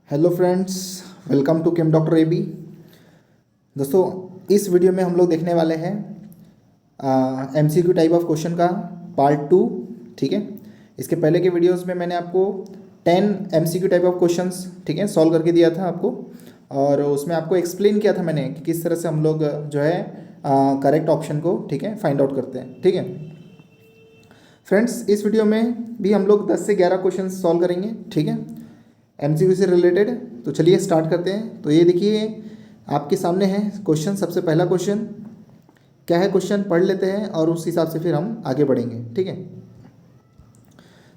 Hello friends, welcome to chem doctor AB. दोस्तों, इस video में हम लोग देखने वाले हैं एमसीक्यू टाइप ऑफ क्वेश्चन का पार्ट 2। ठीक है, इसके पहले के वीडियोस में मैंने आपको 10 एमसीक्यू टाइप ऑफ क्वेश्चंस ठीक है सॉल्व करके दिया था आपको, और उसमें आपको एक्सप्लेन किया था मैंने कि किस तरह से हम लोग जो है करेक्ट ऑप्शन को ठीक है फाइंड आउट करते हैं। ठीक है फ्रेंड्स, इस वीडियो में भी हम लोग 10 से 11 क्वेश्चन सॉल्व करेंगे। ठीक है, एमसीक्यू से रिलेटेड। तो चलिए स्टार्ट करते हैं। तो ये देखिए आपके सामने है क्वेश्चन। सबसे पहला क्वेश्चन क्या है, क्वेश्चन पढ़ लेते हैं और उस हिसाब से फिर हम आगे बढ़ेंगे। ठीक है,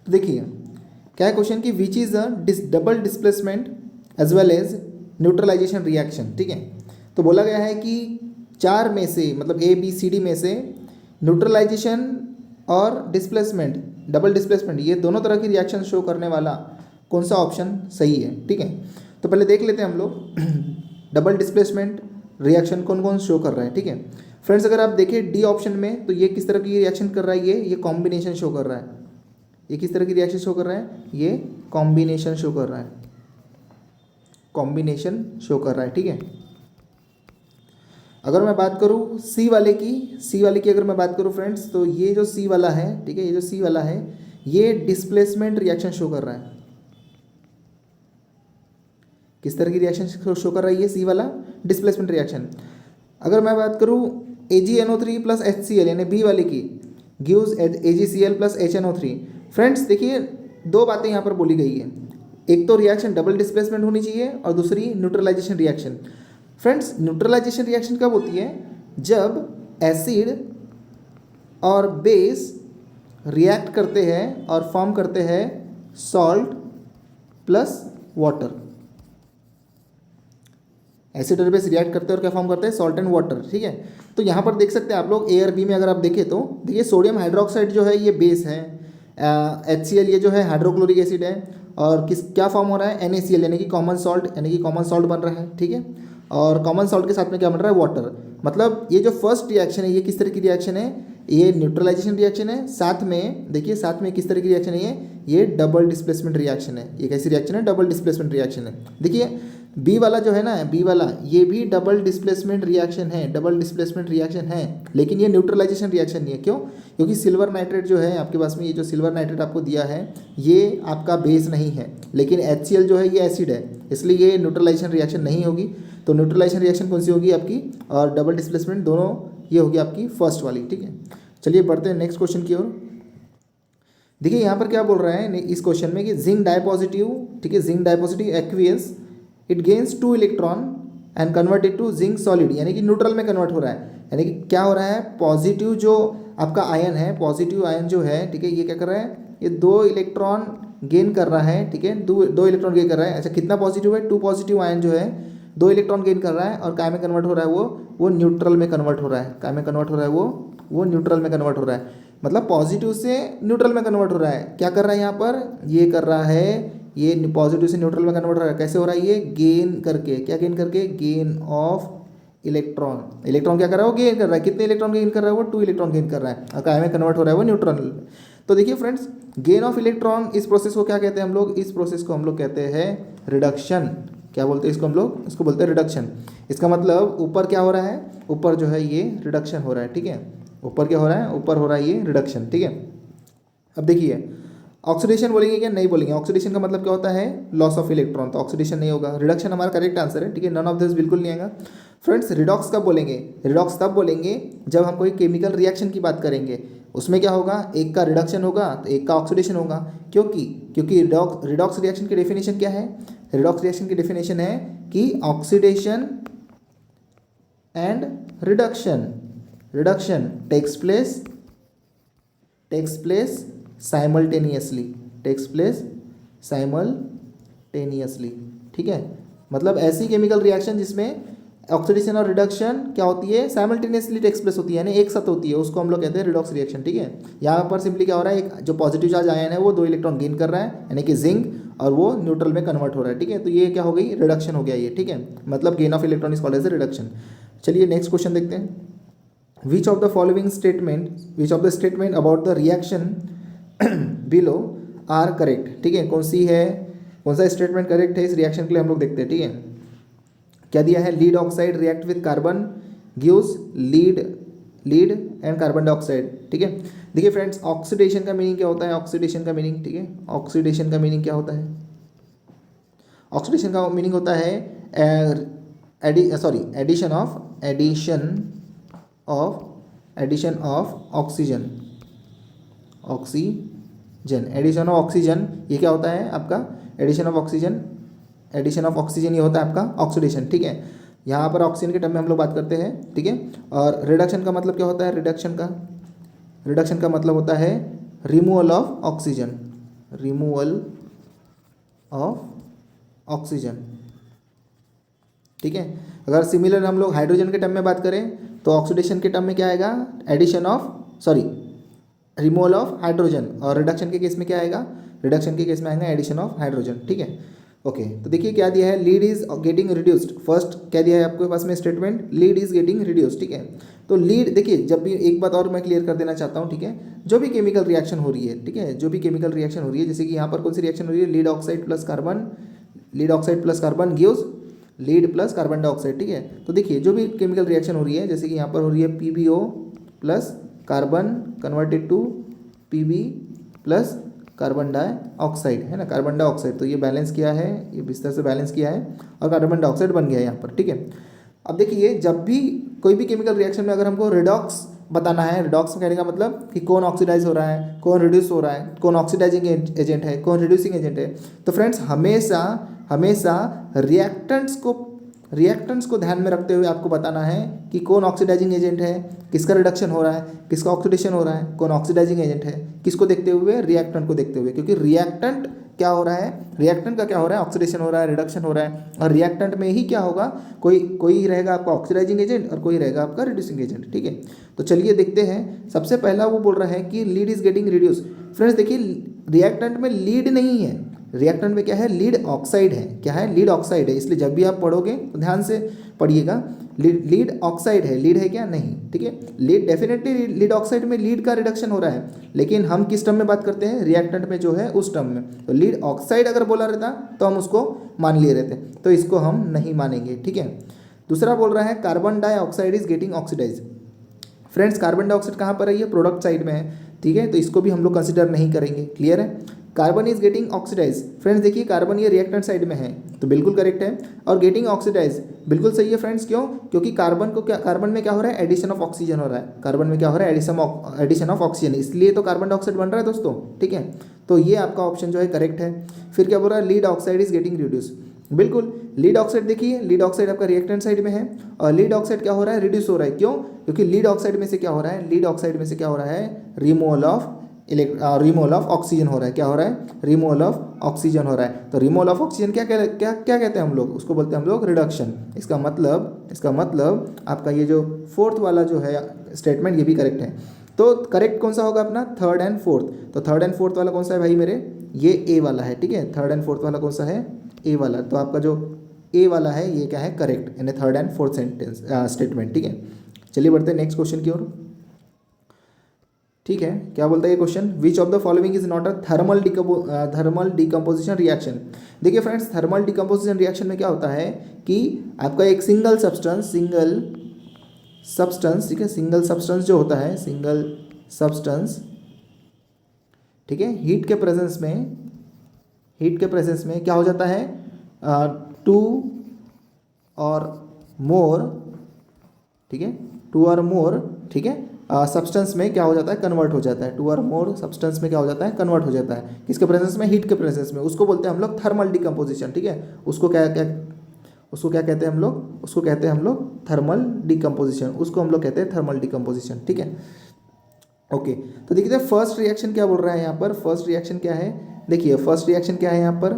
तो देखिए क्या है क्वेश्चन कि which is a double displacement as well as neutralization reaction. ठीक है, तो बोला गया है कि चार में से मतलब ए बी सी डी में से न्यूट्रलाइजेशन और डिस्प्लेसमेंट, डबल डिस्प्लेसमेंट, ये दोनों तरह की रिएक्शन शो करने वाला कौन सा ऑप्शन सही है। ठीक है, तो पहले देख लेते हैं हम लोग डबल डिस्प्लेसमेंट रिएक्शन कौन कौन शो कर रहा है। ठीक है फ्रेंड्स, अगर आप देखें डी ऑप्शन में तो ये किस तरह की रिएक्शन कर रहा है, ये कॉम्बिनेशन शो कर रहा है। ये किस तरह की रिएक्शन शो कर रहा है, ये कॉम्बिनेशन शो कर रहा है, कॉम्बिनेशन शो कर रहा है। ठीक है, अगर मैं बात करूँ सी वाले की अगर मैं बात करूँ फ्रेंड्स, तो ये जो सी वाला है, ठीक है, ये जो सी वाला है ये डिस्प्लेसमेंट रिएक्शन शो कर रहा है। किस तरह की रिएक्शन शो कर रहा है ये सी वाला, डिस्प्लेसमेंट रिएक्शन। अगर मैं बात करूँ AgNO3 प्लस HCl यानी बी वाले की, gives AgCl plus HNO3। Friends देखिए दो बातें यहाँ पर बोली गई है, एक तो रिएक्शन डबल डिस्प्लेसमेंट होनी चाहिए और दूसरी neutralization reaction. Friends neutralization reaction कब होती है, जब एसिड और बेस रिएक्ट करते हैं और फॉर्म करते हैं सॉल्ट प्लस वाटर। एसिड और बेस रिएक्ट करते हैं और क्या फॉर्म करते हैं, सॉल्ट एंड वाटर। ठीक है, तो यहाँ पर देख सकते हैं आप लोग ए और बी में अगर आप देखें तो देखिए सोडियम हाइड्रोक्साइड जो है ये बेस है, HCl ये जो है हाइड्रोक्लोरिक एसिड है, और क्या फॉर्म हो रहा है, NaCl यानी कि कॉमन सॉल्ट, यानी कि कॉमन सॉल्ट बन रहा है। ठीक है, और कॉमन सॉल्ट के साथ में क्या बन रहा है, वाटर। मतलब ये जो फर्स्ट रिएक्शन है ये किस तरह की रिएक्शन है, ये न्यूट्रलाइजेशन रिएक्शन है। साथ में देखिए साथ में किस तरह की रिएक्शन है, ये डबल डिस्प्लेसमेंट रिएक्शन है। ये कैसी रिएक्शन है, डबल डिस्प्लेसमेंट रिएक्शन है। देखिए बी वाला जो है ना, बी वाला ये भी डबल डिस्प्लेसमेंट रिएक्शन है, डबल डिस्प्लेसमेंट रिएक्शन है, लेकिन ये न्यूट्रलाइजेशन रिएक्शन नहीं है। क्यों, क्योंकि सिल्वर नाइट्रेट जो है आपके पास में, ये जो सिल्वर नाइट्रेट आपको दिया है ये आपका बेस नहीं है, लेकिन HCl जो है ये एसिड है, इसलिए ये न्यूट्रलाइजेशन रिएक्शन नहीं होगी। तो न्यूट्रलाइजेशन रिएक्शन कौन सी होगी आपकी, और डबल डिस्प्लेसमेंट दोनों ये होगी आपकी फर्स्ट वाली। ठीक है, चलिए बढ़ते हैं नेक्स्ट क्वेश्चन की ओर। देखिए यहाँ पर क्या बोल रहा है इस क्वेश्चन में कि जिंक डाइपॉजिटिव, ठीक है, zinc dipositive aqueous it gains 2 electron and converted to zinc solid, यानी कि न्यूट्रल में कन्वर्ट हो रहा है। यानी कि क्या हो रहा है, पॉजिटिव जो आपका आयन है, पॉजिटिव आयन जो है, ठीक है, ये क्या कर रहा है, ये 2 इलेक्ट्रॉन गेन कर रहा है। ठीक है, दो इलेक्ट्रॉन गेन कर रहा है। अच्छा कितना पॉजिटिव है, 2 पॉजिटिव आयन जो है 2 इलेक्ट्रॉन गेन कर रहा है, और काय में कन्वर्ट हो रहा है, वो न्यूट्रल में कन्वर्ट हो रहा है। काय में कन्वर्ट हो रहा है, वो न्यूट्रल में कन्वर्ट हो रहा है। मतलब पॉजिटिव से न्यूट्रल में कन्वर्ट हो रहा है। क्या कर रहा है यहाँ पर, ये कर रहा है, ये पॉजिटिव से न्यूट्रल में कन्वर्ट हो रहा है। कैसे हो रहा है, ये गेन करके, क्या गेन करके, गेन ऑफ इलेक्ट्रॉन। इलेक्ट्रॉन क्या कर रहा है, वो गेन कर रहा है। कितने इलेक्ट्रॉन गेन कर रहा है, वो 2 इलेक्ट्रॉन गेन कर रहा है, और काय में कन्वर्ट हो रहा है, वो न्यूट्रल। तो देखिए फ्रेंड्स, गेन ऑफ इलेक्ट्रॉन, इस प्रोसेस को क्या कहते हैं हम लोग, इस प्रोसेस को हम लोग कहते हैं रिडक्शन। क्या बोलते हैं इसको हम लोग, इसको बोलते हैं रिडक्शन। इसका मतलब ऊपर क्या हो रहा है, ऊपर जो है ये रिडक्शन हो रहा है। ठीक है, ऊपर क्या हो रहा है, ऊपर हो रहा है ये रिडक्शन। ठीक है, अब देखिए ऑक्सीडेशन बोलेंगे क्या, नहीं बोलेंगे। ऑक्सीडेशन का मतलब क्या होता है, लॉस ऑफ इलेक्ट्रॉन, तो ऑक्सीडेशन नहीं होगा। रिडक्शन हमारा करेक्ट आंसर है। ठीक है, नन ऑफ दिस बिल्कुल नहीं आएगा। फ्रेंड्स रिडॉक्स कब बोलेंगे, रिडॉक्स तब बोलेंगे जब हम कोई केमिकल रिएक्शन की बात करेंगे। उसमें क्या होगा, एक का रिडक्शन होगा तो एक का ऑक्सीडेशन होगा। क्योंकि रिडॉक्स रिएक्शन की डेफिनेशन क्या है, रिडॉक्स रिएक्शन की डेफिनेशन है कि oxidation and reduction takes place simultaneously. ठीक है, मतलब ऐसी केमिकल रिएक्शन जिसमें ऑक्सीडेशन और रिडक्शन क्या होती है, साइमल्टेनियसली टेक्स प्लेस होती है, यानी एक साथ होती है, उसको हम लोग कहते हैं रिडॉक्स रिएक्शन। ठीक है, यहाँ पर सिंपली क्या हो रहा है, एक जो पॉजिटिव चार्ज आयन है वो 2 इलेक्ट्रॉन गेन कर रहा है, यानी कि जिंक, और वो न्यूट्रल में कन्वर्ट हो रहा है। ठीक है, तो ये क्या हो गई, रिडक्शन हो गया ये। ठीक है, मतलब gain of electron is called as reduction. चलिए नेक्स्ट क्वेश्चन देखते हैं। Which of the statement about the reaction below are correct. ठीक है, कौन सी है कौन सा स्टेटमेंट करेक्ट है इस रिएक्शन के लिए हम लोग देखते हैं, ठीक है। क्या दिया है, lead oxide react with carbon gives lead and carbon dioxide, ठीक है। देखिए फ्रेंड्स, ऑक्सीडेशन का मीनिंग क्या होता है, ऑक्सीडेशन का मीनिंग, ठीक है, ऑक्सीडेशन का मीनिंग क्या होता है, ऑक्सीडेशन का मीनिंग होता है addition of oxygen, addition of oxygen, ये क्या होता है आपका एडिशन ऑफ ऑक्सीजन ये होता है आपका ऑक्सीडेशन, ठीक है। यहाँ पर ऑक्सीजन के टर्म में हम लोग बात करते हैं, ठीक है। और रिडक्शन का मतलब क्या होता है, रिडक्शन का मतलब होता है रिमूवल ऑफ ऑक्सीजन, ठीक है। अगर सिमिलर हम लोग हाइड्रोजन के टर्म में बात करें तो ऑक्सीडेशन के टर्म में क्या आएगा, रिमूवल ऑफ हाइड्रोजन, और रिडक्शन के केस में क्या आएगा, रिडक्शन के केस में आएगा एडिशन ऑफ हाइड्रोजन, ठीक है। ओके, तो देखिए क्या दिया है, lead is getting reduced, first क्या दिया है आपके पास में statement, lead is getting reduced, ठीक है। तो लीड, देखिए जब भी एक बात और मैं क्लियर कर देना चाहता हूँ, ठीक है, जो भी केमिकल रिएक्शन हो रही है, ठीक है, जो भी केमिकल रिएक्शन हो रही है, जैसे कि यहाँ पर कौन सी रिएक्शन हो रही है, lead oxide plus carbon gives lead plus carbon dioxide, ठीक है। तो देखिए जो भी केमिकल रिएक्शन हो रही है, जैसे कि यहाँ पर हो रही है PbO plus carbon converted to Pb plus carbon dioxide, है ना, कार्बन डाइऑक्साइड, तो ये बैलेंस किया है, ये इस तरह से बैलेंस किया है और कार्बन डाइऑक्साइड बन गया है यहाँ पर, ठीक है। अब देखिए जब भी कोई भी केमिकल रिएक्शन में अगर हमको रिडॉक्स बताना है, रिडॉक्स कहने का मतलब कि कौन ऑक्सीडाइज हो रहा है, कौन रिड्यूस हो रहा है, कौन ऑक्सीडाइजिंग एजेंट है, कौन रिड्यूसिंग एजेंट है, तो फ्रेंड्स हमेशा रिएक्टेंट्स को ध्यान में रखते हुए आपको बताना है कि कौन ऑक्सीडाइजिंग एजेंट है, किसका रिडक्शन हो रहा है, किसका ऑक्सीडेशन हो रहा है, कौन ऑक्सीडाइजिंग एजेंट है, किसको देखते हुए, रिएक्टेंट को देखते हुए, क्योंकि रिएक्टेंट क्या हो रहा है, रिएक्टेंट का क्या हो रहा है, ऑक्सीडेशन हो रहा है, रिडक्शन हो रहा है, और रिएक्टेंट में ही क्या होगा, कोई रहेगा आपका ऑक्सीडाइजिंग एजेंट और कोई रहेगा आपका रिड्यूसिंग एजेंट, ठीक है। तो चलिए देखते हैं, सबसे पहला वो बोल रहा है कि lead is getting reduce. Friends देखिए रिएक्टेंट में लीड नहीं है, रिएक्टेंट में क्या है, लीड ऑक्साइड है, क्या है, लीड ऑक्साइड है, इसलिए जब भी आप पढ़ोगे तो ध्यान से पढ़िएगा, लीड ऑक्साइड है, लीड है क्या, नहीं, ठीक है। लीड डेफिनेटली लीड ऑक्साइड में लीड का रिडक्शन हो रहा है, लेकिन हम किस टर्म में बात करते हैं, रिएक्टेंट में जो है उस टर्म में, तो लीड ऑक्साइड अगर बोला रहता तो हम उसको मान लिए रहते, तो इसको हम नहीं मानेंगे, ठीक है। दूसरा बोल रहा है carbon dioxide is getting oxidise. Friends carbon dioxide कहाँ पर है, ये प्रोडक्ट साइड में है, ठीक है, तो इसको भी हम लोग कंसिडर नहीं करेंगे, क्लियर है। Carbon is getting oxidise, friends देखिए कार्बन ये रिएक्टेंट साइड में है, तो बिल्कुल करेक्ट है, और गेटिंग ऑक्सीडाइज बिल्कुल सही है फ्रेंड्स, क्यों, क्योंकि कार्बन में क्या हो रहा है, एडिशन ऑफ ऑक्सीजन हो रहा है, कार्बन में क्या हो रहा है, एडिशन ऑफ ऑक्सीजन, इसलिए तो कार्बन डाइऑक्साइड बन रहा है दोस्तों, ठीक है। तो ये आपका ऑप्शन जो है करेक्ट है। फिर क्या बोल रहा है, lead oxide is getting reduce, बिल्कुल लीड ऑक्साइड, देखिए लीड ऑक्साइड आपका रिएक्टेंट साइड में है, और लीड ऑक्साइड क्या हो रहा है, रिड्यूस हो रहा है, क्यों, क्योंकि लीड ऑक्साइड में से क्या हो रहा है, रिमूवल ऑफ ऑक्सीजन हो रहा है, क्या हो रहा है, रिमूवल ऑफ ऑक्सीजन हो रहा है। तो रिमूवल ऑफ ऑक्सीजन क्या कहते हैं हम लोग, उसको बोलते हैं हम लोग रिडक्शन। इसका मतलब आपका ये जो फोर्थ वाला जो है स्टेटमेंट, ये भी करेक्ट है। तो करेक्ट कौन सा होगा अपना, थर्ड एंड फोर्थ, तो थर्ड एंड फोर्थ वाला कौन सा है भाई मेरे, ये ए वाला है, ठीक है, थर्ड एंड फोर्थ वाला कौन सा है, ए वाला, तो आपका जो ए वाला है ये क्या है, करेक्ट, यानी थर्ड एंड फोर्थ स्टेटमेंट, ठीक है। चलिए बढ़ते हैं नेक्स्ट क्वेश्चन की ओर, ठीक है। क्या बोलता है ये question, which of the following is not a thermal decomposition reaction. देखिए फ्रेंड्स थर्मल डिकम्पोजिशन रिएक्शन में क्या होता है कि आपका एक सिंगल सब्सटेंस, ठीक है, सिंगल सब्सटेंस जो होता है, ठीक है, हीट के प्रेजेंस में क्या हो जाता है, टू और मोर, ठीक है, ठीक है, सब्सटेंस में क्या हो जाता है, कन्वर्ट हो जाता है, टू और मोर सब्सटेंस में क्या हो जाता है, कन्वर्ट हो जाता है, किसके प्रेजेंस में, हीट के प्रेजेंस में, उसको बोलते हैं हम लोग थर्मल डिकम्पोजिशन, ठीक है। उसको क्या कहते हैं हम लोग, थर्मल डिकम्पोजिशन, उसको हम लोग कहते हैं थर्मल डिकम्पोजिशन, ठीक है। ओके, तो देखिए फर्स्ट रिएक्शन क्या बोल रहा है यहाँ पर, फर्स्ट रिएक्शन क्या है, देखिए फर्स्ट रिएक्शन क्या है यहाँ पर,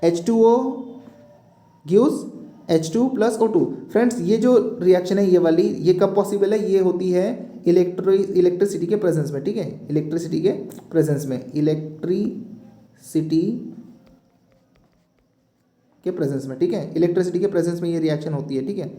H2O gives H2 plus O2। Friends ये जो रिएक्शन है ये वाली, ये कब पॉसिबल है, ये होती है इलेक्ट्रिसिटी के प्रेजेंस में, ठीक है, इलेक्ट्रिसिटी के प्रेजेंस में, ठीक है, इलेक्ट्रिसिटी के प्रेजेंस में ये रिएक्शन होती है, ठीक है।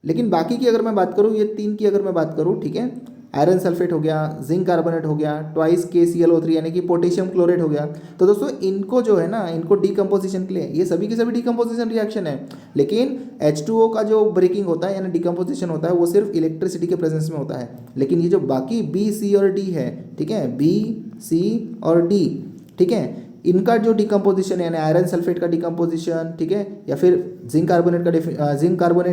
लेकिन बाकी की अगर मैं बात करूँ, ये तीन की अगर मैं बात करूँ, ठीक है, आयरन सल्फेट हो गया, जिंक कार्बोनेट हो गया, ट्वाइस KClO3 यानी कि पोटेशियम क्लोरेट हो गया। तो दोस्तों इनको जो है ना, इनको डिकम्पोजिशन के लिए ये सभी के सभी डिकम्पोजिशन रिएक्शन है, लेकिन H2O का जो ब्रेकिंग होता है यानी डिकम्पोजिशन होता है वो सिर्फ इलेक्ट्रिसिटी के प्रेजेंस में होता है। लेकिन ये जो बाकी B, C और D है, ठीक है, B, C और D, ठीक है, इनका जो डिकम्पोजिशन है यानी आयरन सल्फेट का डिकम्पोजिशन, ठीक है, या फिर जिंक कार्बोनेट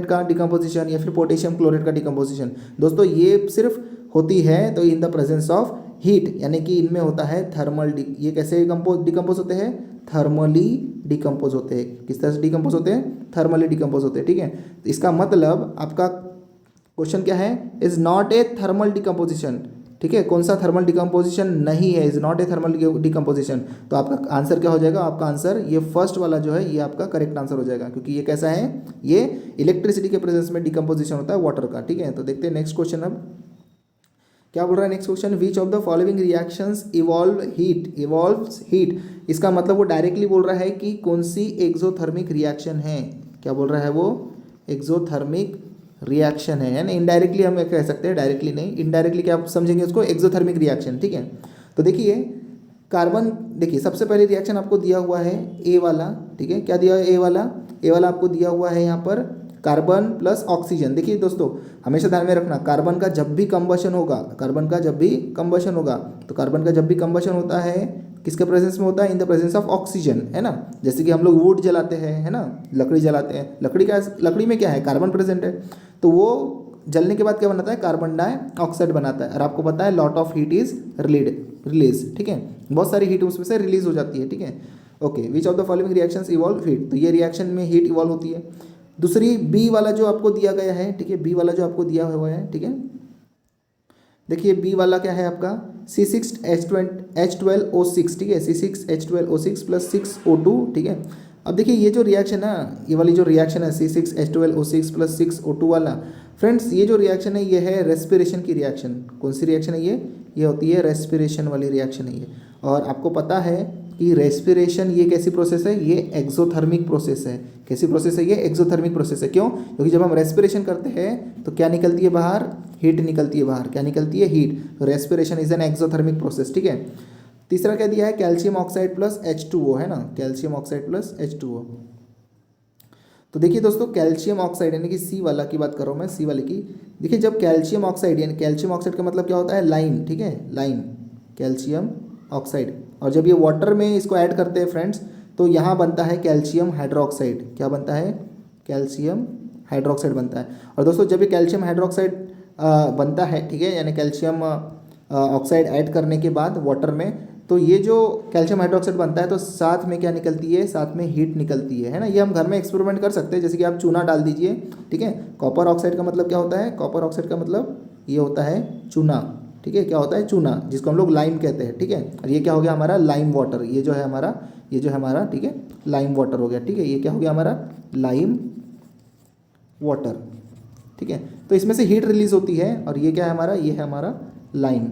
का डिकम्पोजिशन, या फिर पोटेशियम क्लोरेट का डिकम्पोजिशन, दोस्तों ये सिर्फ होती है तो in the presence of heat, यानी कि इनमें होता है थर्मल ये कैसे डिकम्पोज होते हैं, थर्मली डिकम्पोज होते हैं। किस तरह से डिकम्पोज होते हैं, थर्मली डिकम्पोज होते हैं, ठीक है। तो इसका मतलब आपका क्वेश्चन क्या है, is not a thermal decomposition, ठीक है, कौन सा थर्मल डिकम्पोजिशन नहीं है, is not a thermal decomposition. तो आपका आंसर क्या हो जाएगा, आपका आंसर ये फर्स्ट वाला जो है ये आपका करेक्ट आंसर हो जाएगा, क्योंकि ये कैसा है, ये इलेक्ट्रिसिटी के प्रेजेंस में डिकम्पोजिशन होता है वाटर का, ठीक है। तो देखते हैं नेक्स्ट क्वेश्चन। अब क्या बोल रहा है next question, which of the following reactions evolves heat. इसका मतलब वो डायरेक्टली बोल रहा है कि कौन सी एक्सोथर्मिक रिएक्शन है, क्या बोल रहा है वो, एक्सोथर्मिक रिएक्शन है ना। इनडायरेक्टली हम कह सकते हैं, डायरेक्टली नहीं, इनडायरेक्टली क्या आप समझेंगे उसको, एक्सोथर्मिक रिएक्शन, ठीक है। तो देखिए कार्बन, देखिए सबसे पहले रिएक्शन आपको दिया हुआ है ए वाला, ठीक है, क्या दिया है, ए वाला आपको दिया हुआ है यहाँ पर कार्बन प्लस ऑक्सीजन। देखिए दोस्तों हमेशा ध्यान में रखना, कार्बन का जब भी कंबशन होगा, तो कार्बन का जब भी कंबशन होता है किसके प्रेजेंस में होता है, in the presence of oxygen, है ना। जैसे कि हम लोग वुड जलाते हैं, है ना, लकड़ी जलाते हैं, लकड़ी में क्या है, कार्बन प्रेजेंट है, तो वो जलने के बाद क्या बनाता है, कार्बन डाइऑक्साइड बनाता है, और आपको पता है lot of heat is release, ठीक है, बहुत सारी हीट उसमें से रिलीज हो जाती है, ठीक है। Okay, which of the following reactions evolve heat, तो ये रिएक्शन में हीट इवॉल्व होती है। दूसरी बी वाला जो आपको दिया गया है, ठीक है, बी वाला जो आपको दिया हुआ है, ठीक है, देखिए बी वाला क्या है आपका C6H12O6, ठीक है, C6H12O6 प्लस 6O2, ठीक है। अब देखिए ये जो रिएक्शन है, ये वाली जो रिएक्शन है C6H12O6 प्लस 6O2 वाला, फ्रेंड्स ये जो रिएक्शन है ये है रेस्पिरेशन की रिएक्शन। कौन सी रिएक्शन है ये होती है रेस्पिरेशन वाली रिएक्शन है ये। और आपको पता है कि रेस्पिरेशन ये कैसी प्रोसेस है, ये एक्सोथर्मिक प्रोसेस है। कैसी प्रोसेस है ये, एक्सोथर्मिक प्रोसेस है। क्यों, क्योंकि जब हम रेस्पिरेशन करते हैं तो क्या निकलती है बाहर, हीट निकलती है बाहर, क्या निकलती है, हीट। तो respiration is an exothermic process, ठीक है। तीसरा क्या दिया है, कैल्शियम ऑक्साइड प्लस H2O, है ना, कैल्शियम ऑक्साइड प्लस H2O। तो देखिए दोस्तों कैल्शियम ऑक्साइड यानी कि सी वाला की बात कर रहा हूँ मैं, सी वाले की। देखिए जब कैल्शियम ऑक्साइड, यानी कैल्शियम ऑक्साइड का मतलब क्या होता है, लाइम, ठीक है, लाइम, कैल्शियम ऑक्साइड। और जब ये वाटर में इसको ऐड करते हैं फ्रेंड्स, तो यहाँ बनता है कैल्शियम हाइड्रोक्साइड। क्या बनता है, कैल्शियम हाइड्रोक्साइड बनता है। और दोस्तों जब ये कैल्शियम हाइड्रोक्साइड बनता है, ठीक है, यानी कैल्शियम ऑक्साइड ऐड करने के बाद वाटर में, तो ये जो कैल्शियम हाइड्रोक्साइड बनता है तो साथ में क्या निकलती है, साथ में हीट निकलती है ना। ये हम घर में एक्सपेरिमेंट कर सकते हैं, जैसे कि आप चूना डाल दीजिए, ठीक है। कॉपर ऑक्साइड का मतलब क्या होता है, कॉपर ऑक्साइड का मतलब ये होता है चूना, ठीक है, क्या होता है, चूना, जिसको हम लोग लाइम कहते हैं, ठीक है। और ये क्या हो गया हमारा, लाइम वाटर, ये जो है हमारा, ठीक है, लाइम वाटर हो गया, ठीक है। ये क्या हो गया हमारा, लाइम वाटर, ठीक है। तो इसमें से हीट रिलीज होती है, और ये क्या है हमारा, ये है हमारा लाइम,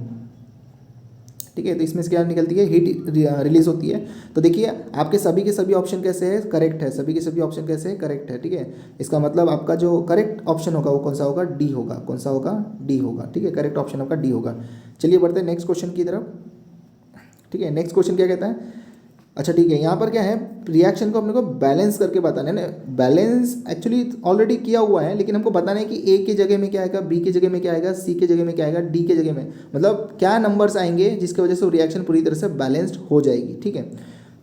ठीक है। तो इसमें से क्या निकलती है, हीट रिलीज होती है। तो देखिए आपके सभी के सभी ऑप्शन कैसे है, करेक्ट है, सभी के सभी ऑप्शन कैसे है, करेक्ट है, ठीक है। इसका मतलब आपका जो करेक्ट ऑप्शन होगा वो कौन सा होगा, डी होगा। कौन सा होगा, डी होगा, ठीक है, करेक्ट ऑप्शन आपका डी होगा। चलिए बढ़ते हैं नेक्स्ट क्वेश्चन की तरफ, ठीक है। नेक्स्ट क्वेश्चन क्या कहता है, अच्छा ठीक है, यहाँ पर क्या है, रिएक्शन को अपने को बैलेंस करके बताना है ना। बैलेंस एक्चुअली ऑलरेडी किया हुआ है, लेकिन हमको बताना है कि ए की जगह में क्या आएगा, बी की जगह में क्या आएगा, सी की जगह में क्या आएगा, डी के जगह में, मतलब क्या नंबर्स आएंगे जिसकी वजह से रिएक्शन पूरी तरह से बैलेंस्ड हो जाएगी, ठीक है।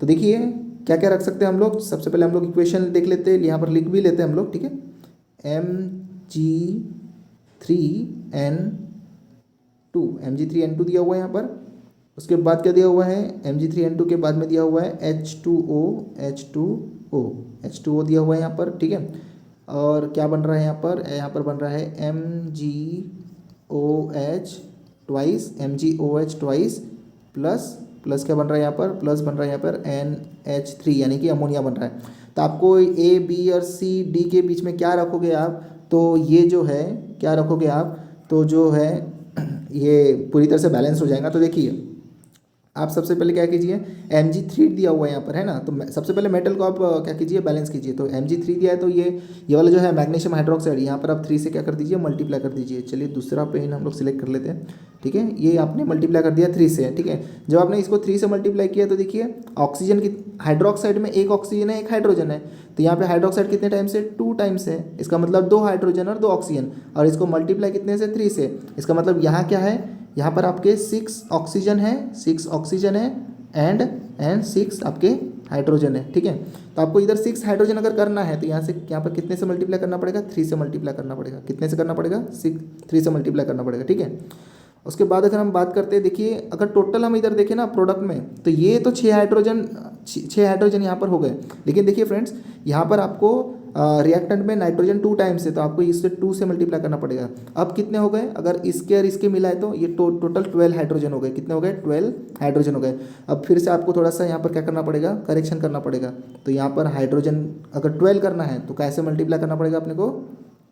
तो देखिए क्या क्या रख सकते हैं हम लोग। सबसे पहले हम लोग इक्वेशन देख लेते हैं, यहाँ पर लिख भी लेते हैं हम लोग, ठीक है। Mg3n2 दिया हुआ है यहाँ पर। उसके बाद क्या दिया हुआ है, Mg3n2 के बाद में दिया हुआ है H2O दिया हुआ है यहाँ पर, ठीक है। और क्या बन रहा है यहाँ पर बन रहा है MgOH ट्वाइस प्लस क्या बन रहा है यहाँ पर, प्लस बन रहा है यहाँ पर NH3 यानी कि अमोनिया बन रहा है। तो आपको A, B और C, D के बीच में क्या रखोगे आप, तो ये जो है क्या रखोगे आप, तो जो है ये पूरी तरह से बैलेंस हो जाएगा। तो देखिए आप सबसे पहले क्या कीजिए, Mg3 दिया हुआ है यहाँ पर, है ना, तो सबसे पहले मेटल को आप क्या कीजिए, बैलेंस कीजिए। तो Mg3 दिया है, तो ये वाला जो है मैग्नीशियम हाइड्रोक्साइड, यहाँ पर आप 3 से क्या कर दीजिए, मल्टीप्लाई कर दीजिए। चलिए दूसरा पेन हम लोग सिलेक्ट कर लेते हैं, ठीक है। ये आपने मल्टीप्लाई कर दिया 3 से, ठीक है। जब आपने इसको 3 से मल्टीप्लाई किया तो देखिए ऑक्सीजन की, हाइड्रोक्साइड में एक ऑक्सीजन है, एक हाइड्रोजन है, तो यहाँ पे हाइड्रोक्साइड कितने टाइम से, 2 टाइम्स है, इसका मतलब 2 हाइड्रोजन और 2 ऑक्सीजन, और इसको मल्टीप्लाई कितने से, 3 से, इसका मतलब यहाँ क्या है, यहाँ पर आपके 6 ऑक्सीजन है, 6 ऑक्सीजन है एंड 6 आपके हाइड्रोजन है, ठीक है। तो आपको इधर 6 हाइड्रोजन अगर करना है तो यहाँ से यहाँ पर कितने से मल्टीप्लाई करना पड़ेगा, 3 से मल्टीप्लाई करना पड़ेगा। कितने से करना पड़ेगा, 3 से मल्टीप्लाई करना पड़ेगा, ठीक है। उसके बाद अगर हम बात करते हैं, देखिए अगर टोटल हम इधर देखें ना प्रोडक्ट में, तो ये तो 6 हाइड्रोजन यहाँ पर हो गए, लेकिन देखिए फ्रेंड्स यहाँ पर आपको रिएक्टेंट में नाइट्रोजन 2 टाइम्स है, तो आपको इससे 2 से मल्टीप्लाई करना पड़ेगा। अब कितने हो गए, अगर इसके और इसके मिलाए तो ये टोटल 12 हाइड्रोजन हो गए। कितने हो गए, 12 हाइड्रोजन हो गए। अब फिर से आपको थोड़ा सा यहाँ पर क्या करना पड़ेगा, करेक्शन करना पड़ेगा। तो यहाँ पर हाइड्रोजन अगर 12 करना है तो कैसे मल्टीप्लाई करना पड़ेगा अपने को,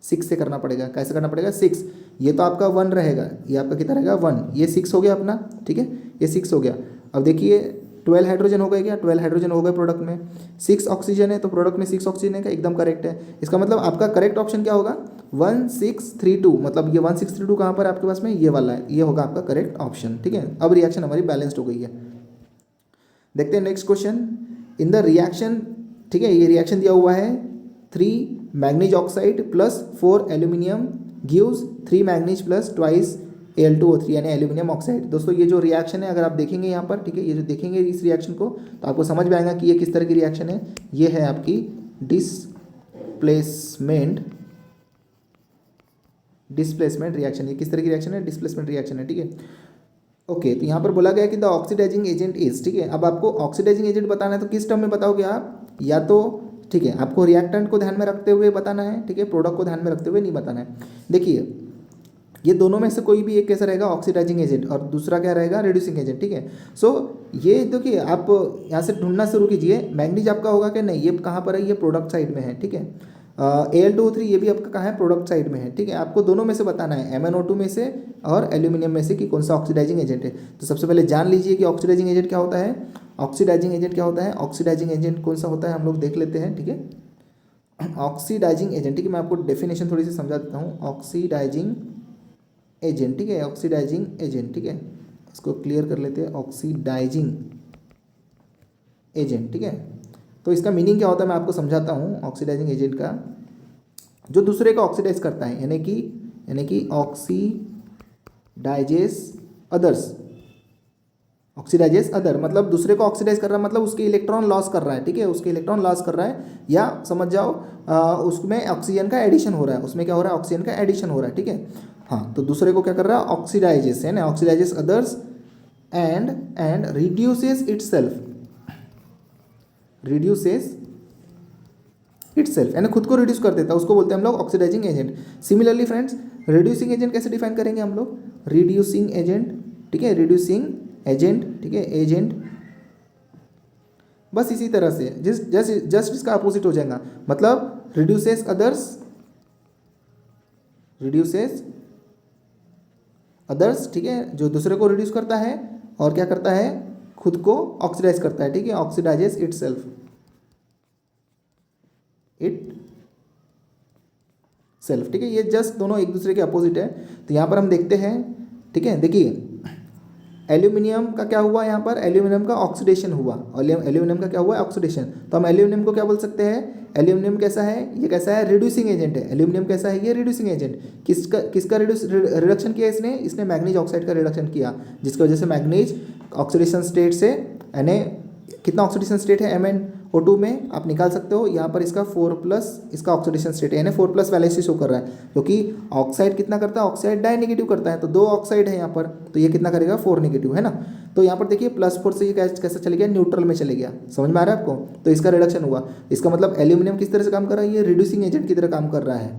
6 से करना पड़ेगा। कैसे करना पड़ेगा, 6, ये तो आपका 1 रहेगा, ये आपका कितना रहेगा, 1, ये 6 हो गया अपना, ठीक है, ये 6 हो गया। अब देखिए 12 हाइड्रोजन हो गए, क्या 12 हाइड्रोजन हो गए प्रोडक्ट में, 6 ऑक्सीजन है, तो प्रोडक्ट में 6 ऑक्सीजन है का एकदम करेक्ट है। इसका मतलब आपका करेक्ट ऑप्शन क्या होगा, 1632, मतलब ये 1632 कहाँ पर आपके पास में, ये वाला है, ये होगा आपका करेक्ट ऑप्शन, ठीक है। अब रिएक्शन हमारी बैलेंस्ड हो गई है। देखते हैं next question, in the reaction, ठीक है, ये रिएक्शन दिया हुआ है 3 manganese oxide plus 4 aluminium gives 3 manganese plus twice Al2O3 यानी एल्यूमिनियम ऑक्साइड। दोस्तों ये जो रिएक्शन है अगर आप देखेंगे यहाँ पर, ठीक है, ये जो देखेंगे इस रिएक्शन को तो आपको समझ में आएगा कि ये किस तरह की रिएक्शन है। ये है आपकी डिस्प्लेसमेंट रिएक्शन। ये किस तरह की रिएक्शन है, डिस्प्लेसमेंट रिएक्शन है, ठीक है। ओके, तो यहाँ पर बोला गया कि द ऑक्सीडाइजिंग एजेंट इज, ठीक है। अब आपको ऑक्सीडाइजिंग एजेंट बताना है तो किस टर्म में बताओगे आप, या तो ठीक है आपको रिएक्टेंट को ध्यान में रखते हुए बताना है, ठीक है, प्रोडक्ट को ध्यान में रखते हुए नहीं बताना है। देखिए ये दोनों में से कोई भी एक कैसा रहेगा, ऑक्सीडाइजिंग एजेंट, और दूसरा क्या रहेगा, रिड्यूसिंग एजेंट, ठीक है। सो ये देखिए आप यहाँ से ढूंढना शुरू कीजिए, मैग्नीज आपका होगा कि नहीं, ये कहाँ पर है, ये प्रोडक्ट साइड में है, ठीक है। Al2O3 ये भी आपका कहाँ है, प्रोडक्ट साइड में है, ठीक है। आपको दोनों में से बताना है, MnO2 में से और एल्यूमिनियम में से कि कौन सा ऑक्सीडाइजिंग एजेंट है। तो सबसे पहले जान लीजिए कि ऑक्सीडाइजिंग एजेंट क्या होता है, ऑक्सीडाइजिंग एजेंट क्या होता है, ऑक्सीडाइजिंग एजेंट कौन सा होता है हम लोग देख लेते हैं, ठीक है। ऑक्सीडाइजिंग एजेंट, ठीक है, मैं आपको डेफिनेशन थोड़ी सी समझा देता हूँ। ऑक्सीडाइजिंग एजेंट, ठीक है, ऑक्सीडाइजिंग एजेंट, ठीक है, इसको क्लियर कर लेते हैं, ऑक्सीडाइजिंग एजेंट, ठीक है। तो इसका मीनिंग क्या होता है मैं आपको समझाता हूँ। ऑक्सीडाइजिंग एजेंट का जो दूसरे को ऑक्सीडाइज करता है, यानी कि ऑक्सीडाइजेस अदर्स, ऑक्सीडाइजेस अदर मतलब दूसरे को ऑक्सीडाइज कर रहा है, मतलब उसके इलेक्ट्रॉन लॉस कर रहा है, ठीक है, उसके इलेक्ट्रॉन लॉस कर रहा है, या समझ जाओ उसमें ऑक्सीजन का एडिशन हो रहा है, उसमें क्या हो रहा है, ऑक्सीजन का एडिशन हो रहा है, ठीक है। हाँ, तो दूसरे को क्या कर रहा है, ऑक्सीडाइजेस, है ना, oxidises others and reduces itself यानी खुद को रिड्यूस कर देता है, उसको बोलते हैं हम लोग oxidising agent. Similarly friends, reducing agent कैसे डिफाइन करेंगे हम लोग, रिड्यूसिंग एजेंट, ठीक है, रिड्यूसिंग एजेंट, ठीक है, एजेंट बस इसी तरह से जस्ट इसका अपोजिट हो जाएगा, मतलब रिड्यूसेस अदर्स, ठीक है, जो दूसरे को रिड्यूस करता है और क्या करता है, खुद को ऑक्सीडाइज करता है, ठीक है, ऑक्सीडाइजेस इटसेल्फ, ठीक है। ये जस्ट दोनों एक दूसरे के अपोजिट है। तो यहाँ पर हम देखते हैं, ठीक है, देखिए एल्यूमिनियम का क्या हुआ, यहाँ पर एल्यूमिनियम का ऑक्सीडेशन हुआ, और एल्यूमिनियम का क्या हुआ, ऑक्सीडेशन। तो हम एल्यूमिनियम को क्या बोल सकते हैं, एल्यूमिनियम कैसा है, ये कैसा है, रिड्यूसिंग एजेंट है। एल्यूमिनियम कैसा है, ये रिड्यूसिंग एजेंट। किसका रिडक्शन किया इसने मैग्नीज ऑक्साइड का रिडक्शन किया, जिसकी वजह से मैग्नीज ऑक्सीडेशन स्टेट से, यानी कितना ऑक्सीडेशन स्टेट है MnO2 में आप निकाल सकते हो। यहाँ पर इसका 4+ इसका ऑक्सीडेशन स्टेट है, यानी 4+ वैलेंसी शो कर रहा है, क्योंकि ऑक्साइड कितना करता है, ऑक्साइड डाई नेगेटिव करता है, तो 2 ऑक्साइड है यहाँ पर, तो ये कितना करेगा, 4 नेगेटिव, है ना। तो यहाँ पर देखिए +4 से ये कैसे चले गया, न्यूट्रल में चले गया, समझ में आ रहा है आपको। तो इसका रिडक्शन हुआ, इसका मतलब एल्यूमिनियम किस तरह से काम कर रहा है, ये रिड्यूसिंग एजेंट की तरह काम कर रहा है।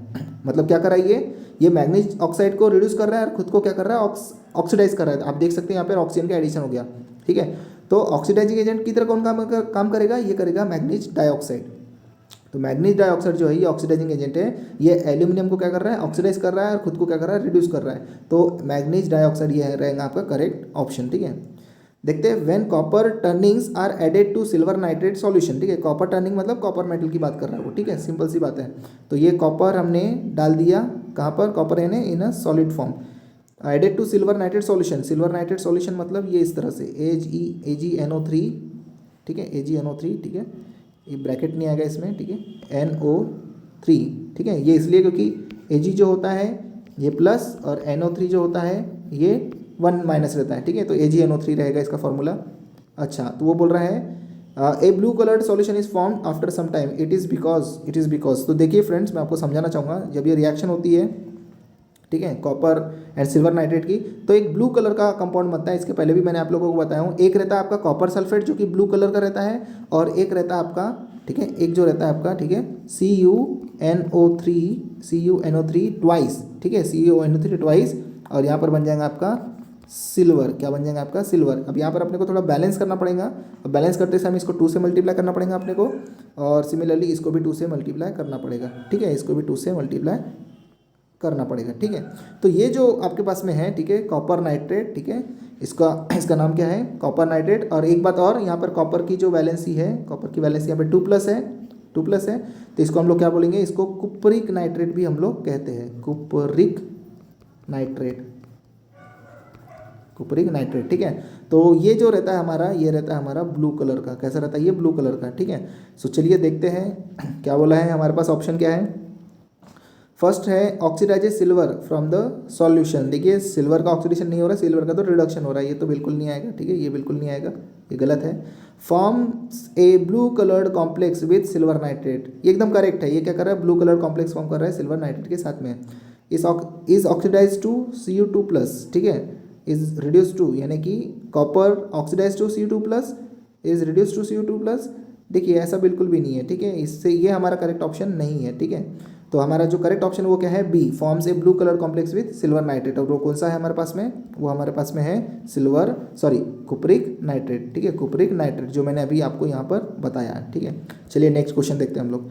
मतलब क्या कर रहा है, ये मैग्नीज ऑक्साइड को रिड्यूस कर रहा है और खुद को क्या कर रहा है, ऑक्सीडाइज कर रहा है। आप देख सकते हैं यहाँ पर ऑक्सीजन का एडिशन हो गया, ठीक है। तो ऑक्सीडाइजिंग एजेंट की तरह कौन काम करेगा, ये करेगा मैग्नीज डाइऑक्साइड। तो मैग्नीज डाइऑक्साइड जो है ये ऑक्सीडाइजिंग एजेंट है, ये एल्यूमिनियम को क्या कर रहा है, ऑक्सीडाइज कर रहा है, और खुद को क्या कर रहा है, रिड्यूस कर रहा है। तो मैग्नीज डाइऑक्साइड ये रहेगा आपका करेक्ट ऑप्शन, ठीक है। देखते हैं when copper turnings are added to silver nitrate solution, ठीक है। कॉपर टर्निंग मतलब कॉपर मेटल की बात कर रहा है वो, ठीक है, सिंपल सी बात है। तो ये कॉपर हमने डाल दिया कहाँ पर, कॉपर यानी in a solid form, added to silver nitrate solution. Silver nitrate solution मतलब ये इस तरह से AgNO3, ठीक है, AgNO3, ठीक है, ये ब्रैकेट नहीं आएगा इसमें, ठीक है, NO3, ठीक है। ये इसलिए क्योंकि Ag जो होता है ये प्लस और NO3 जो होता है ये 1 माइनस रहता है, ठीक है। तो AgNO3 रहेगा इसका फॉर्मूला। अच्छा, तो वो बोल रहा है a blue coloured solution is form after some time, it is because. तो देखिए फ्रेंड्स, मैं आपको समझाना चाहूँगा, जब ये रिएक्शन होती है, ठीक है, कॉपर एंड सिल्वर नाइट्रेट की, तो एक ब्लू कलर का कंपाउंड बनता है। इसके पहले भी मैंने आप लोगों को बताया हूँ, एक रहता है आपका कॉपर सल्फेट जो कि ब्लू कलर का रहता है, और एक रहता है आपका, ठीक है, एक जो रहता है आपका, ठीक है, CuNO3 ट्वाइस, ठीक है, CuNO3 ट्वाइस, और यहाँ पर बन जाएगा आपका सिल्वर। क्या बन जाएगा आपका सिल्वर। अब यहाँ पर अपने को थोड़ा बैलेंस करना पड़ेगा, और बैलेंस करते समय इसको 2 से मल्टीप्लाई करना पड़ेगा अपने को, और सिमिलरली इसको भी 2 से मल्टीप्लाई करना पड़ेगा, ठीक है, इसको भी 2 से मल्टीप्लाई करना पड़ेगा, ठीक है। तो ये जो आपके पास में है, ठीक है, कॉपर नाइट्रेट, ठीक है, इसका नाम क्या है, कॉपर नाइट्रेट। और एक बात और, यहाँ पर कॉपर की जो वैलेंसी है, कॉपर की वैलेंसी यहाँ पे 2+ है, 2+ है, तो इसको हम लोग क्या बोलेंगे, इसको कुप्रिक नाइट्रेट भी हम लोग कहते हैं, कुप्रिक नाइट्रेट, कुप्रिक नाइट्रेट, ठीक है। तो ये जो रहता है हमारा, ये रहता है हमारा ब्लू कलर का। कैसा रहता है ये, ब्लू कलर का, ठीक है। सो चलिए देखते हैं क्या बोला है हमारे पास, ऑप्शन क्या है। फर्स्ट है oxidise silver from the solution. देखिए सिल्वर का ऑक्सीडेशन नहीं हो रहा है, सिल्वर का तो रिडक्शन हो रहा है, ये तो बिल्कुल नहीं आएगा, ठीक है, ये बिल्कुल नहीं आएगा, ये गलत है। Forms a blue coloured complex with silver nitrate, ये एकदम करेक्ट है। ये क्या कर रहा है, ब्लू कलर कॉम्प्लेक्स फॉर्म कर रहा है सिल्वर नाइट्रेट के साथ में। इज ऑक्सीडाइज टू Cu2+, ठीक है, इज रिड्यूस टू, यानी कि copper oxidise to Cu2+ is reduce to Cu2+। देखिए ऐसा बिल्कुल भी नहीं है, ठीक है, इससे ये हमारा करेक्ट ऑप्शन नहीं है, ठीक है। तो हमारा जो करेक्ट ऑप्शन वो क्या है, B, forms a blue colour complex with silver nitrate. और वो कौन सा है हमारे पास में, वो हमारे पास में है कुप्रिक नाइट्रेट, ठीक है, कुप्रिक नाइट्रेट, जो मैंने अभी आपको यहाँ पर बताया, ठीक है। चलिए नेक्स्ट क्वेश्चन देखते हैं हम लोग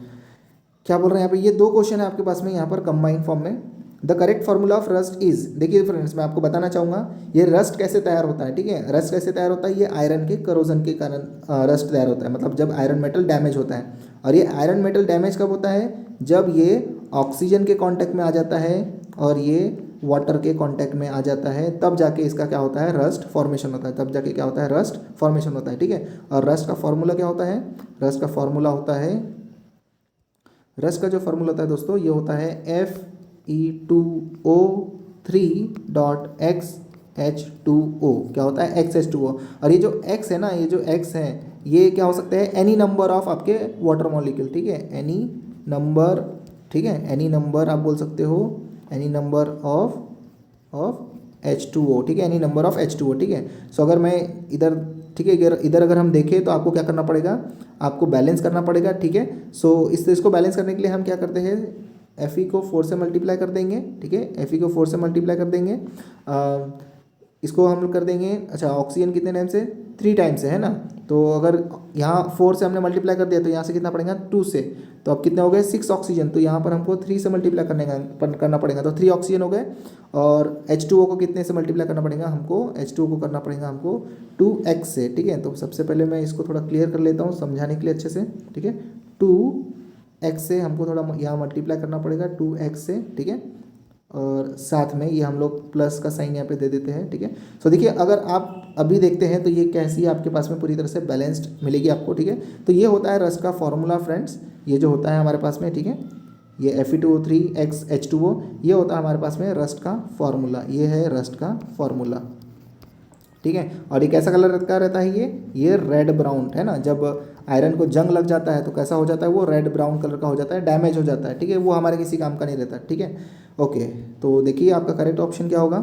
क्या बोल रहे हैं यहाँ पे। ये 2 क्वेश्चन है आपके पास में यहाँ पर कंबाइंड फॉर्म में। The correct formula of rust is, देखिए फ्रेंड्स मैं आपको बताना चाहूँगा ये रस्ट कैसे तैयार होता है, ठीक है। रस्ट कैसे तैयार होता है, ये आयरन के करोजन के कारण रस्ट तैयार होता है, मतलब जब आयरन मेटल डैमेज होता है। और ये आयरन मेटल डैमेज कब होता है, जब ये ऑक्सीजन के कांटेक्ट में आ जाता है और ये वाटर के कांटेक्ट में आ जाता है, तब जाके इसका क्या होता है, रस्ट फॉर्मेशन होता है, तब जाके क्या होता है, रस्ट फॉर्मेशन होता है, ठीक है। और रस्ट का फॉर्मूला क्या होता है, रस्ट का फॉर्मूला होता है, रस्ट का जो फॉर्मूला होता है दोस्तों, ये होता है Fe2O3.XH2O। क्या होता है, XH2O। और ये जो X है ना, ये जो X है, ये क्या हो सकता है, एनी नंबर ऑफ आपके वाटर मॉलिक्यूल, ठीक है, एनी नंबर, ठीक है, एनी नंबर आप बोल सकते हो, एनी नंबर ऑफ H2O, ठीक है, एनी नंबर ऑफ H2O, ठीक है। सो अगर मैं इधर, ठीक है, इधर अगर हम देखें तो आपको क्या करना पड़ेगा, आपको बैलेंस करना पड़ेगा, ठीक है। सो इसको बैलेंस करने के लिए हम क्या करते हैं, Fe को 4 से मल्टीप्लाई कर देंगे, ठीक है, Fe को 4 से मल्टीप्लाई कर देंगे, इसको हम लोग कर देंगे, अच्छा ऑक्सीजन कितने टाइम से, 3 टाइम से, है ना। तो अगर यहाँ 4 से हमने मल्टीप्लाई कर दिया तो यहाँ से कितना पड़ेगा, 2 से, तो अब कितने हो गए, 6 ऑक्सीजन। तो यहाँ पर हमको 3 से मल्टीप्लाई करना पड़ेगा, तो 3 ऑक्सीजन हो गए। और H2O को कितने से मल्टीप्लाई करना पड़ेगा हमको, H2O को करना पड़ेगा हमको 2x से, ठीक है। तो सबसे पहले मैं इसको थोड़ा क्लियर कर लेता हूँ समझाने के लिए अच्छे से, ठीक है। 2x से हमको थोड़ा यहाँ मल्टीप्लाई करना पड़ेगा 2x से, ठीक है। और साथ में ये हम लोग प्लस का साइन यहाँ पे दे देते हैं, ठीक है। सो देखिए अगर आप अभी देखते हैं तो ये कैसी आपके पास में पूरी तरह से बैलेंस्ड मिलेगी आपको, ठीक है। तो ये होता है रस्ट का फॉर्मूला फ्रेंड्स, ये जो होता है हमारे पास में, ठीक है, ये Fe2O3XH2O, ये होता है हमारे पास में रस्ट का फॉर्मूला, ये है रस्ट का फॉर्मूला, ठीक है। और ये कैसा कलर का रहता है, ये रेड ब्राउन, है ना। जब आयरन को जंग लग जाता है तो कैसा हो जाता है, वो रेड ब्राउन कलर का हो जाता है, डैमेज हो जाता है, ठीक है, वो हमारे किसी काम का नहीं रहता, ठीक है। ओके, तो देखिए आपका करेक्ट ऑप्शन क्या होगा,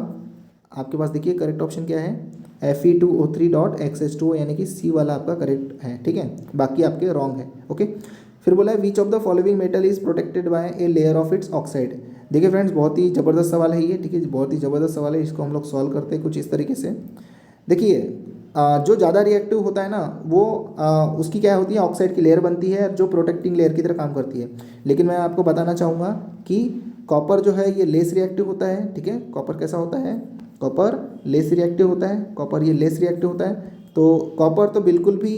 आपके पास देखिए करेक्ट ऑप्शन क्या है, Fe2O3.XH2O, यानी कि सी वाला आपका करेक्ट है, ठीक है, बाकी आपके रॉन्ग है। ओके, फिर बोला है विच of the following metal is protected by a layer of its oxide. देखिए फ्रेंड्स बहुत ही ज़बरदस्त सवाल है ये, ठीक है, बहुत ही ज़बरदस्त सवाल है, इसको हम लोग सॉल्व करते हैं कुछ इस तरीके से। देखिए जो ज़्यादा रिएक्टिव होता है ना वो उसकी क्या होती है, ऑक्साइड की लेयर बनती है जो प्रोटेक्टिंग लेयर की तरह काम करती है। लेकिन मैं आपको बताना चाहूँगा कि कॉपर जो है ये लेस रिएक्टिव होता है, ठीक है। कॉपर कैसा होता है, कॉपर लेस रिएक्टिव होता है, कॉपर ये लेस रिएक्टिव होता है। तो कॉपर तो बिल्कुल भी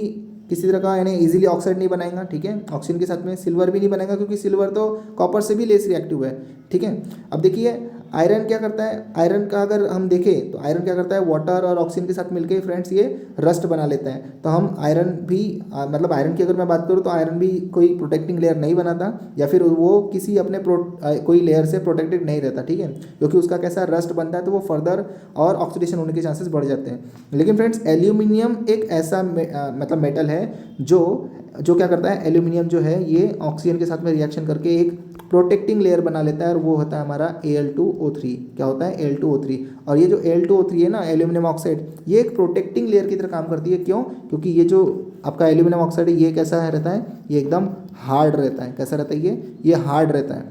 किसी तरह का यानी इजीली ऑक्साइड नहीं बनाएगा, ठीक है। ऑक्सीजन के साथ में सिल्वर भी नहीं बनेगा क्योंकि सिल्वर तो कॉपर से भी लेस रिएक्टिव है, ठीक है। अब देखिए आयरन क्या करता है, आयरन का अगर हम देखें तो आयरन क्या करता है, वाटर और ऑक्सीजन के साथ मिलकर फ्रेंड्स ये रस्ट बना लेता है। तो हम आयरन भी मतलब आयरन की अगर मैं बात करूँ तो आयरन भी कोई प्रोटेक्टिंग लेयर नहीं बनाता या फिर वो किसी अपने कोई लेयर से प्रोटेक्टेड नहीं रहता, ठीक है, क्योंकि उसका कैसा रस्ट बनता है तो वो फर्दर और ऑक्सीडेशन होने के चांसेस बढ़ जाते हैं। लेकिन फ्रेंड्स एल्यूमिनियम एक ऐसा मतलब मेटल है जो क्या करता है, एल्यूमिनियम जो है ये ऑक्सीजन के साथ में रिएक्शन करके एक प्रोटेक्टिंग लेयर बना लेता है और वो होता है हमारा Al2O3। क्या होता है, Al2O3। और ये जो Al2O3 है ना, एल्यूमिनियम ऑक्साइड, ये एक प्रोटेक्टिंग लेयर की तरह काम करती है। क्यों? क्योंकि ये जो आपका एल्यूमिनियम ऑक्साइड है ये कैसा है रहता है, ये एकदम हार्ड रहता है। कैसा रहता है ये हार्ड रहता है,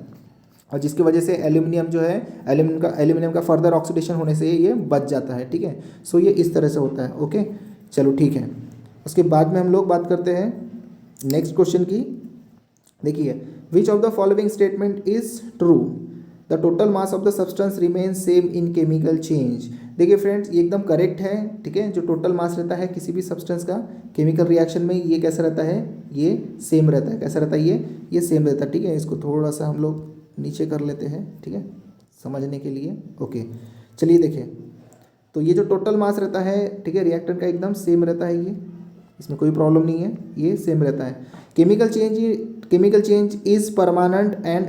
और जिसकी वजह से एल्यूमिनियम जो है एल्यूमिनियम का फर्दर ऑक्सीडेशन होने से ये बच जाता है, ठीक है। सो ये इस तरह से होता है, ओके। चलो ठीक है, उसके बाद में हम लोग बात करते हैं नेक्स्ट क्वेश्चन की। देखिए विच of the following statement is true, the total mass of the substance remain same in chemical change. देखिए फ्रेंड्स ये एकदम करेक्ट है, ठीक है। जो टोटल मास रहता है किसी भी सब्सटेंस का केमिकल रिएक्शन में ये कैसा रहता है, ये सेम रहता है। कैसा रहता है ये सेम रहता है, ठीक है। इसको थोड़ा सा हम लोग नीचे कर लेते हैं, ठीक है, समझने के लिए, ओके। चलिए देखिए, तो ये जो टोटल मास रहता है, ठीक है, रिएक्टेंट का एकदम सेम रहता है, ये इसमें कोई प्रॉब्लम नहीं है, ये सेम रहता है। Chemical change is permanent and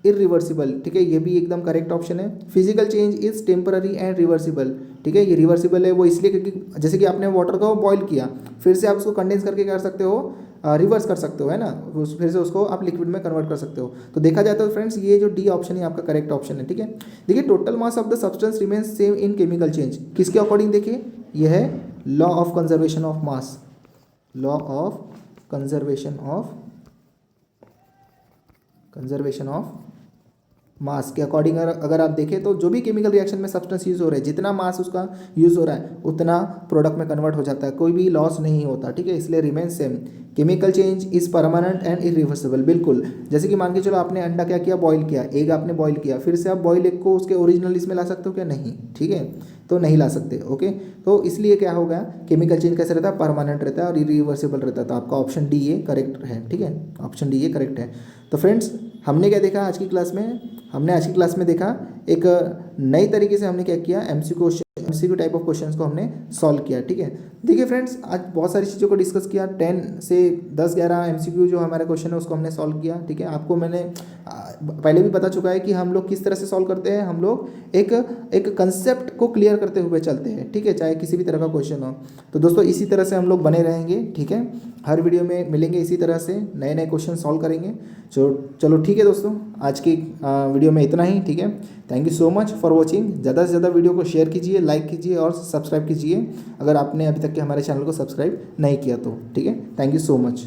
irreversible, ठीक है, ये भी एकदम करेक्ट ऑप्शन है। Physical change is temporary and reversible, ठीक है, ये रिवर्सिबल है वो इसलिए क्योंकि जैसे कि आपने वाटर को बॉईल किया, फिर से आप उसको कंडेंस करके क्या कर सकते हो, रिवर्स कर सकते हो, है ना, फिर से उसको आप लिक्विड में कन्वर्ट कर सकते हो। तो देखा जाए तो फ्रेंड्स ये जो डी ऑप्शन है आपका करेक्ट ऑप्शन है, ठीक है। देखिए total mass of the substance remains same in chemical change, किसके अकॉर्डिंग, देखिए ये है law of conservation of mass, law of conservation of mass के अकॉर्डिंग अगर आप देखें तो जो भी केमिकल रिएक्शन में सब्सटेंस यूज़ हो रहा है, जितना मास उसका यूज़ हो रहा है उतना प्रोडक्ट में कन्वर्ट हो जाता है, कोई भी लॉस नहीं होता, ठीक है, इसलिए remain same. Chemical change is permanent and irreversible, बिल्कुल। जैसे कि मान के चलो आपने अंडा क्या किया, बॉईल किया, एग आपने बॉईल किया, फिर से आप बॉईल एग को उसके ओरिजिनल इसमें ला सकते हो क्या, नहीं, ठीक है, तो नहीं ला सकते, ओके। तो इसलिए क्या होगा, केमिकल चेंज कैसे रहता है, परमानेंट रहता है और इरिवर्सिबल रहता है। तो आपका ऑप्शन डी ये करेक्ट है, ठीक है, ऑप्शन डी ये करेक्ट है। तो फ्रेंड्स हमने क्या देखा आज की क्लास में, हमने आज की क्लास में देखा एक नई तरीके से हमने क्या किया, एमसीक्यू टाइप ऑफ क्वेश्चंस को हमने सॉल्व किया, ठीक है। देखिए फ्रेंड्स आज बहुत सारी चीज़ों को डिस्कस किया, 10 से 10-11 एमसीक्यू जो हमारा क्वेश्चन है उसको हमने सॉल्व किया, ठीक है। आपको मैंने पहले भी बता चुका है कि हम लोग किस तरह से सॉल्व करते हैं, हम लोग एक कंसेप्ट को क्लियर करते हुए चलते हैं, ठीक है, चाहे किसी भी तरह का क्वेश्चन हो। तो दोस्तों इसी तरह से हम लोग बने रहेंगे, ठीक है, हर वीडियो में मिलेंगे इसी तरह से, नए नए क्वेश्चन सॉल्व करेंगे। चलो ठीक है दोस्तों, आज की वीडियो में इतना ही, ठीक है। Thank you so much for watching. ज़्यादा से ज़्यादा वीडियो को शेयर कीजिए, लाइक कीजिए और सब्सक्राइब कीजिए अगर आपने अभी तक के हमारे चैनल को सब्सक्राइब नहीं किया तो, ठीक है। Thank you so much.